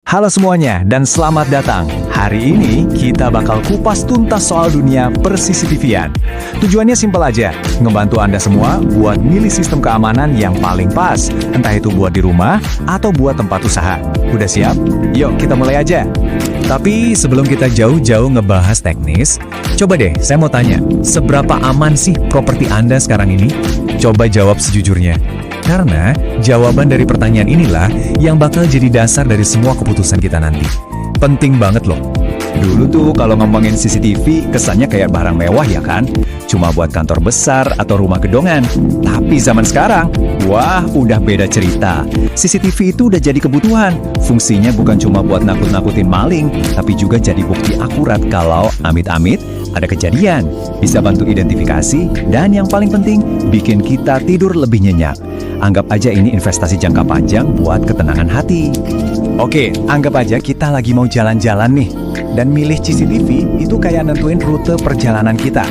Halo semuanya dan selamat datang. Hari ini kita bakal kupas tuntas soal dunia per-CCTV-an. Tujuannya simpel aja, ngebantu Anda semua buat milih sistem keamanan yang paling pas, entah itu buat di rumah atau buat tempat usaha. Udah siap? Yuk kita mulai aja. Tapi sebelum kita jauh-jauh ngebahas teknis, coba deh saya mau tanya, seberapa aman sih properti Anda sekarang ini? Coba jawab sejujurnya. Karena jawaban dari pertanyaan inilah yang bakal jadi dasar dari semua keputusan kita nanti. Penting banget loh. Dulu tuh kalau ngomongin CCTV kesannya kayak barang mewah ya kan? Cuma buat kantor besar atau rumah gedongan. Tapi zaman sekarang, wah udah beda cerita. CCTV itu udah jadi kebutuhan. Fungsinya bukan cuma buat nakut-nakutin maling, tapi juga jadi bukti akurat kalau amit-amit ada kejadian. Bisa bantu identifikasi, dan yang paling penting, bikin kita tidur lebih nyenyak. Anggap aja ini investasi jangka panjang buat ketenangan hati. Oke, anggap aja kita lagi mau jalan-jalan nih. Dan milih CCTV itu kayak nentuin rute perjalanan kita.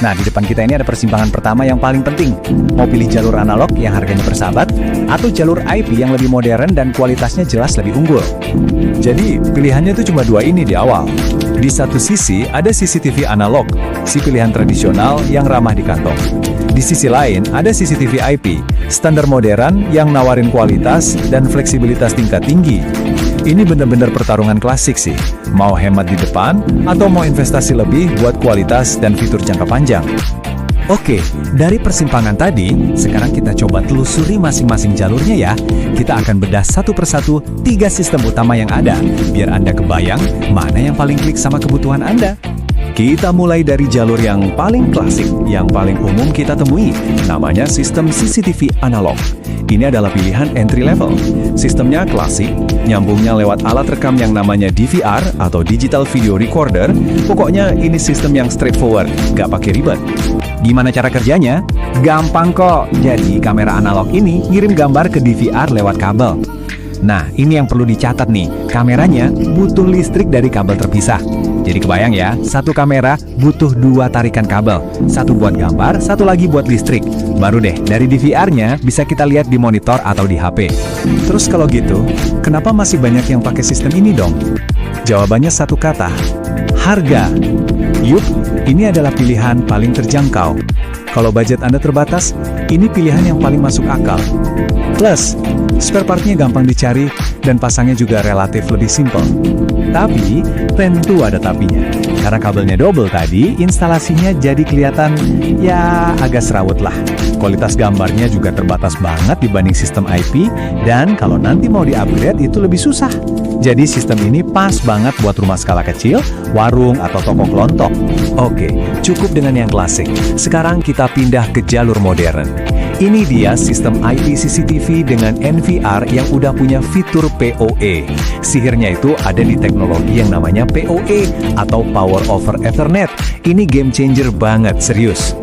Nah, di depan kita ini ada persimpangan pertama yang paling penting. Mau pilih jalur analog yang harganya bersahabat, atau jalur IP yang lebih modern dan kualitasnya jelas lebih unggul. Jadi, pilihannya tuh cuma dua ini di awal. Di satu sisi ada CCTV analog, si pilihan tradisional yang ramah di kantong. Di sisi lain ada CCTV IP, standar modern yang nawarin kualitas dan fleksibilitas tingkat tinggi. Ini benar-benar pertarungan klasik sih. Mau hemat di depan atau mau investasi lebih buat kualitas dan fitur jangka panjang. Oke, dari persimpangan tadi, sekarang kita coba telusuri masing-masing jalurnya ya. Kita akan bedah satu persatu 3 sistem utama yang ada, biar Anda kebayang mana yang paling klik sama kebutuhan Anda. Kita mulai dari jalur yang paling klasik, yang paling umum kita temui, namanya sistem CCTV analog. Ini adalah pilihan entry level. Sistemnya klasik, nyambungnya lewat alat rekam yang namanya DVR atau Digital Video Recorder. Pokoknya ini sistem yang straightforward, gak pakai ribet. Gimana cara kerjanya? Gampang kok. Jadi kamera analog ini ngirim gambar ke DVR lewat kabel. Nah, ini yang perlu dicatat nih, kameranya butuh listrik dari kabel terpisah. Jadi kebayang ya, satu kamera butuh 2 tarikan kabel. Satu buat gambar, satu lagi buat listrik. Baru deh, dari DVR-nya bisa kita lihat di monitor atau di HP. Terus kalau gitu, kenapa masih banyak yang pakai sistem ini dong? Jawabannya satu kata, harga. Yup, ini adalah pilihan paling terjangkau. Kalau budget Anda terbatas, ini pilihan yang paling masuk akal. Plus, spare part-nya gampang dicari dan pasangnya juga relatif lebih simpel. Tapi, tentu ada tapinya. Karena kabelnya double tadi, instalasinya jadi kelihatan, ya agak serawut lah. Kualitas gambarnya juga terbatas banget dibanding sistem IP, dan kalau nanti mau di-upgrade itu lebih susah. Jadi sistem ini pas banget buat rumah skala kecil, warung, atau toko kelontok. Oke, cukup dengan yang klasik. Sekarang kita pindah ke jalur modern. Ini dia sistem IP CCTV dengan NVR yang udah punya fitur PoE. Sihirnya itu ada di teknologi yang namanya PoE atau Power over Ethernet. Ini game changer banget, serius.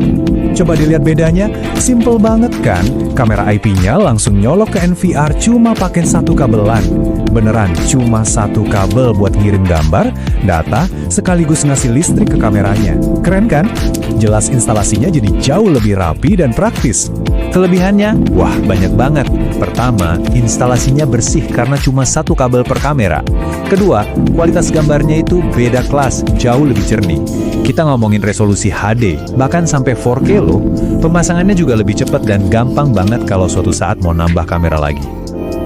Coba dilihat bedanya, simple banget kan? Kamera IP-nya langsung nyolok ke NVR cuma pakai satu kabelan. Beneran, cuma satu kabel buat ngirim gambar, data, sekaligus ngasih listrik ke kameranya. Keren kan? Jelas instalasinya jadi jauh lebih rapi dan praktis. Kelebihannya, wah banyak banget. Pertama, instalasinya bersih karena cuma satu kabel per kamera. Kedua, kualitas gambarnya itu beda kelas, jauh lebih jernih. Kita ngomongin resolusi HD, bahkan sampai 4K loh. Pemasangannya juga lebih cepat dan gampang banget kalau suatu saat mau nambah kamera lagi.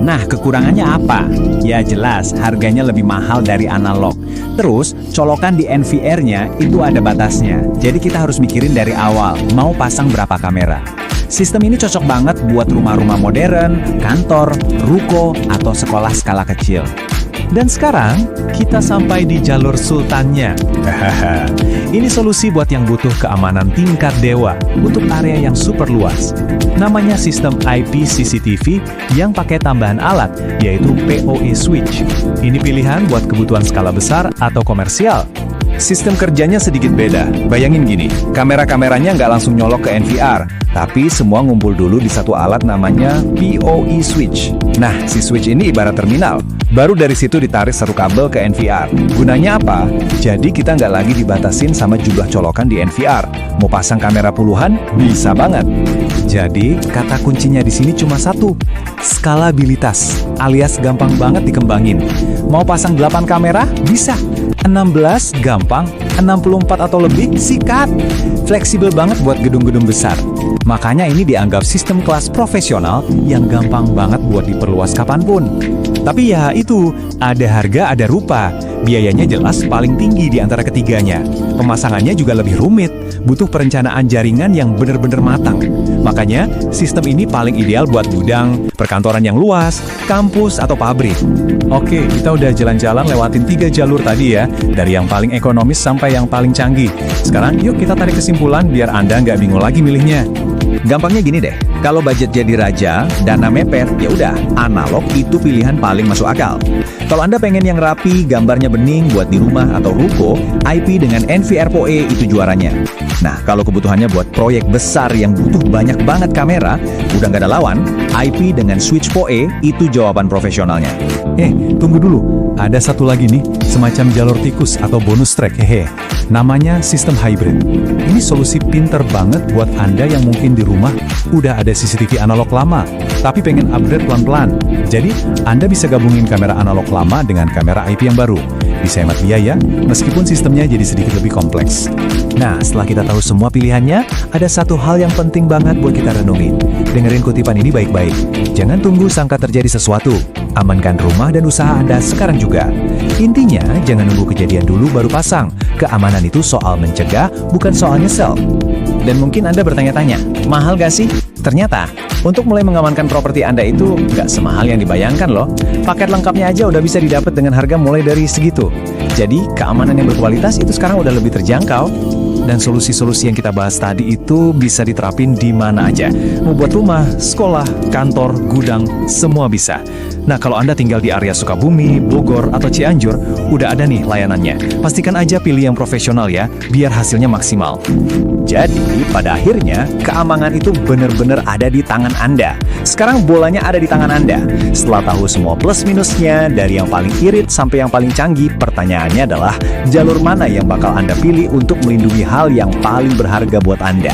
Nah, kekurangannya apa? Ya jelas, harganya lebih mahal dari analog. Terus, colokan di NVR-nya itu ada batasnya. Jadi kita harus mikirin dari awal, mau pasang berapa kamera. Sistem ini cocok banget buat rumah-rumah modern, kantor, ruko, atau sekolah skala kecil. Dan sekarang, kita sampai di jalur sultannya. Ini solusi buat yang butuh keamanan tingkat dewa untuk area yang super luas. Namanya sistem IP CCTV yang pakai tambahan alat, yaitu PoE switch. Ini pilihan buat kebutuhan skala besar atau komersial. Sistem kerjanya sedikit beda. Bayangin gini, kamera-kameranya nggak langsung nyolok ke NVR, tapi semua ngumpul dulu di satu alat namanya PoE switch. Nah, si switch ini ibarat terminal. Baru dari situ ditarik seru kabel ke NVR. Gunanya apa? Jadi kita nggak lagi dibatasin sama jumlah colokan di NVR. Mau pasang kamera puluhan, bisa banget. Jadi, kata kuncinya di sini cuma satu, skalabilitas, alias gampang banget dikembangin. Mau pasang 8 kamera? Bisa. 16 gampang, 64 atau lebih sikat. Fleksibel banget buat gedung-gedung besar. Makanya ini dianggap sistem kelas profesional yang gampang banget buat diperluas kapanpun. Tapi ya itu, ada harga ada rupa. Biayanya jelas paling tinggi di antara ketiganya. Pemasangannya juga lebih rumit, butuh perencanaan jaringan yang benar-benar matang. Makanya, sistem ini paling ideal buat gudang, perkantoran yang luas, kampus, atau pabrik. Oke, kita udah jalan-jalan lewatin 3 jalur tadi ya, dari yang paling ekonomis sampai yang paling canggih. Sekarang yuk kita tarik kesimpulan biar Anda nggak bingung lagi milihnya. Gampangnya gini deh, kalau budget jadi raja, dana mepet, ya udah, analog itu pilihan paling masuk akal. Kalau Anda pengen yang rapi, gambarnya bening buat di rumah atau ruko, IP dengan NVR PoE itu juaranya. Nah, kalau kebutuhannya buat proyek besar yang butuh banyak banget kamera, udah nggak ada lawan, IP dengan switch PoE itu jawaban profesionalnya. Tunggu dulu, ada satu lagi nih, semacam jalur tikus atau bonus track, namanya sistem hybrid. Ini solusi pinter banget buat Anda yang mungkin di rumah udah ada CCTV analog lama, tapi pengen upgrade pelan-pelan. Jadi, Anda bisa gabungin kamera analog lama dengan kamera IP yang baru. Bisa hemat biaya, meskipun sistemnya jadi sedikit lebih kompleks. Nah, setelah kita tahu semua pilihannya, ada satu hal yang penting banget buat kita renungin. Dengerin kutipan ini baik-baik. Jangan tunggu sampai terjadi sesuatu. Amankan rumah dan usaha Anda sekarang juga. Intinya, jangan nunggu kejadian dulu baru pasang. Keamanan itu soal mencegah, bukan soal nyesel. Dan mungkin Anda bertanya-tanya, mahal gak sih? Ternyata, untuk mulai mengamankan properti Anda itu nggak semahal yang dibayangkan loh. Paket lengkapnya aja udah bisa didapat dengan harga mulai dari segitu. Jadi, keamanan yang berkualitas itu sekarang udah lebih terjangkau. Dan solusi-solusi yang kita bahas tadi itu bisa diterapin di mana aja. Mau buat rumah, sekolah, kantor, gudang, semua bisa. Nah, kalau Anda tinggal di area Sukabumi, Bogor, atau Cianjur, udah ada nih layanannya. Pastikan aja pilih yang profesional ya, biar hasilnya maksimal. Jadi, pada akhirnya, keamanan itu benar-benar ada di tangan Anda. Sekarang bolanya ada di tangan Anda. Setelah tahu semua plus minusnya, dari yang paling irit sampai yang paling canggih, pertanyaannya adalah, jalur mana yang bakal Anda pilih untuk melindungi hal yang paling berharga buat Anda?